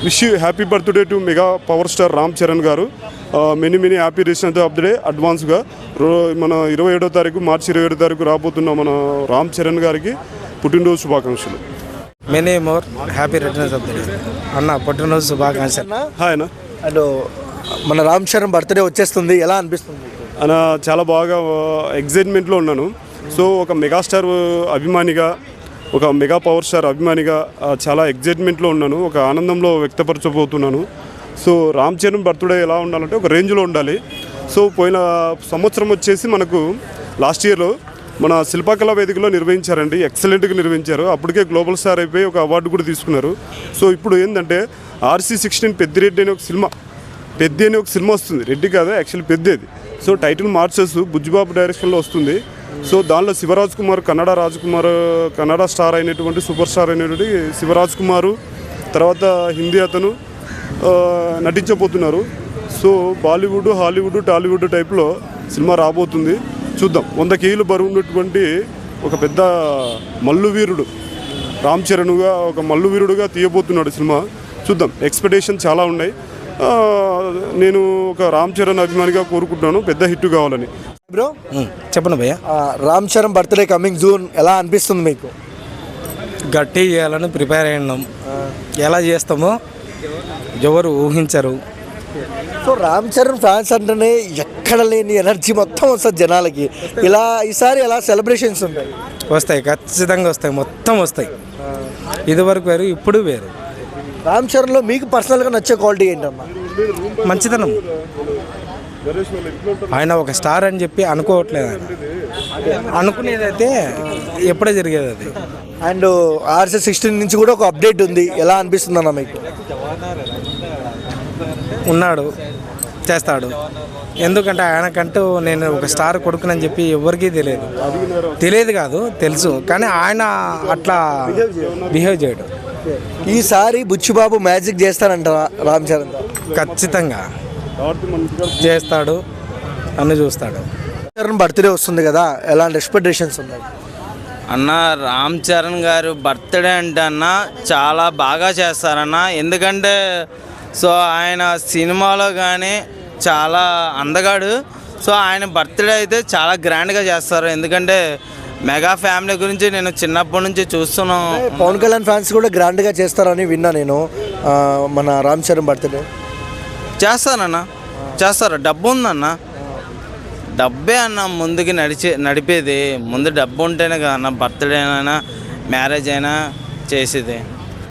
Wish you happy birthday to mega power star Ram Charan garu. Many happy returns of the day అడ్వాన్స్గా. మన 27వ తారీఖు మార్చి 27వ తారీఖు రాబోతున్న మన రామ్ చరణ్ గారికి పుట్టినరోజు శుభాకాంక్షలు. Many more happy returns of the day అన్న, పుట్టినరోజు శుభాకాంక్షలు. హాయ్ అన్న. అండ్ మన రామ్ చరణ్ బర్త్డే వచ్చేస్తుంది, ఎలా అనిపిస్తుంది అన్న? చాలా బాగా ఎగ్జైట్మెంట్లో ఉన్నాను. సో ఒక మెగాస్టార్ అభిమానిగా, ఒక మెగా పవర్ స్టార్ అభిమానిగా చాలా ఎగ్జైట్మెంట్లో ఉన్నాను, ఒక ఆనందంలో వ్యక్తపరచబోతున్నాను. సో రామ్ చరణ్ బర్త్డే ఎలా ఉండాలంటే ఒక రేంజ్లో ఉండాలి. సో పోయిన సంవత్సరం వచ్చేసి మనకు లాస్ట్ ఇయర్లో మన శిల్పకళా వేదికలో నిర్వహించారండి, ఎక్సలెంట్గా నిర్వహించారు. అప్పటికే గ్లోబల్ స్టార్ అయిపోయి ఒక అవార్డు కూడా తీసుకున్నారు. సో ఇప్పుడు ఏంటంటే RC16 పెద్దిరెడ్డి అనే ఒక సినిమా, పెద్ది అనే ఒక సినిమా వస్తుంది. రెడ్డి కాదు, యాక్చువల్లీ పెద్దేది. సో టైటిల్ మార్చెస్ బుజ్జిబాబు డైరెక్షన్లో వస్తుంది. సో దానిలో శివరాజ్ కుమార్, కన్నడ స్టార్ అయినటువంటి సూపర్ స్టార్ అయినటువంటి శివరాజ్ కుమారు, తర్వాత హిందీ అతను నటించబోతున్నారు. సో బాలీవుడ్, హాలీవుడ్, టాలీవుడ్ టైప్లో సినిమా రాబోతుంది. చూద్దాం. 100 కేజీలు బరువు ఉన్నటువంటి ఒక పెద్ద మల్లు వీరుడు రామ్ చరణ్గా, ఒక మల్లు వీరుడుగా తీయబోతున్నాడు సినిమా. చూద్దాం. ఎక్స్పెక్టేషన్ చాలా ఉన్నాయి. నేను ఒక రామ్ చరణ్ అభిమానిగా కోరుకుంటున్నాను పెద్ద హిట్ కావాలని. బ్రో చెప్పండి భయ్య. Ram Charan birthday coming June, ఎలా అనిపిస్తుంది మీకు? గట్టి చేయాలని ప్రిపేర్ అయినాం. ఎలా చేస్తామో ఎవరు ఊహించరు. సో రామ్ చరణ్ ఫ్యాన్స్ అంటేనే ఎక్కడ లేని ఎనర్జీ మొత్తం వస్తుంది జనాలకి. ఇలా ఈసారి ఎలా సెలబ్రేషన్స్ ఉంటాయి? వస్తాయి, ఖచ్చితంగా వస్తాయి, మొత్తం వస్తాయి. ఇదివరకు వేరు, ఇప్పుడు వేరు. రామ్ చరణ్లో మీకు పర్సనల్గా నచ్చే క్వాలిటీ ఏంటమ్మా? మంచితనం. ఆయన ఒక స్టార్ అని చెప్పి అనుకోవట్లేదు. అనుకునేదైతే ఎప్పుడే జరిగేది అది. అండ్ RC16 నుంచి కూడా ఒక అప్డేట్ ఉంది, ఎలా అనిపిస్తుంది అన్న మీకు? ఉన్నాడు, చేస్తాడు. ఎందుకంటే ఆయనకంటూ నేను ఒక స్టార్ కొడుకునని చెప్పి ఎవరికీ తెలియదు కాదు, తెలుసు. కానీ ఆయన అట్లా బిహేవ్ చేయడు. ఈసారి బుచ్చిబాబు మ్యాజిక్ చేస్తారంటారా రామ్ చరణ్? ఖచ్చితంగా చేస్తాడు, అన్ని చూస్తాడు. చరణ్ బర్త్డే వస్తుంది కదా, ఎలాంటి ఎక్స్పెక్టేషన్స్ ఉన్నాయి అన్న? రామ్ చరణ్ గారు బర్త్డే అంటే అన్న చాలా బాగా చేస్తారన్న. ఎందుకంటే సో ఆయన సినిమాలో కానీ చాలా అందగాడు. సో ఆయన బర్త్డే అయితే చాలా గ్రాండ్గా చేస్తారు. ఎందుకంటే మెగా ఫ్యామిలీ గురించి నేను చిన్నప్పటి నుంచి చూస్తున్నాను. పవన్ కళ్యాణ్ ఫ్యాన్స్ కూడా గ్రాండ్గా చేస్తారని విన్నా నేను. మన రామ్ చరణ్ బర్త్డే చేస్తారన్న, చేస్తారు. డబ్బు ఉందన్న, డబ్బే అన్న ముందుకి నడిపేది. ముందు డబ్బు ఉంటేనే కదా అన్న బర్త్డే అయినా మ్యారేజ్ అయినా చేసేది.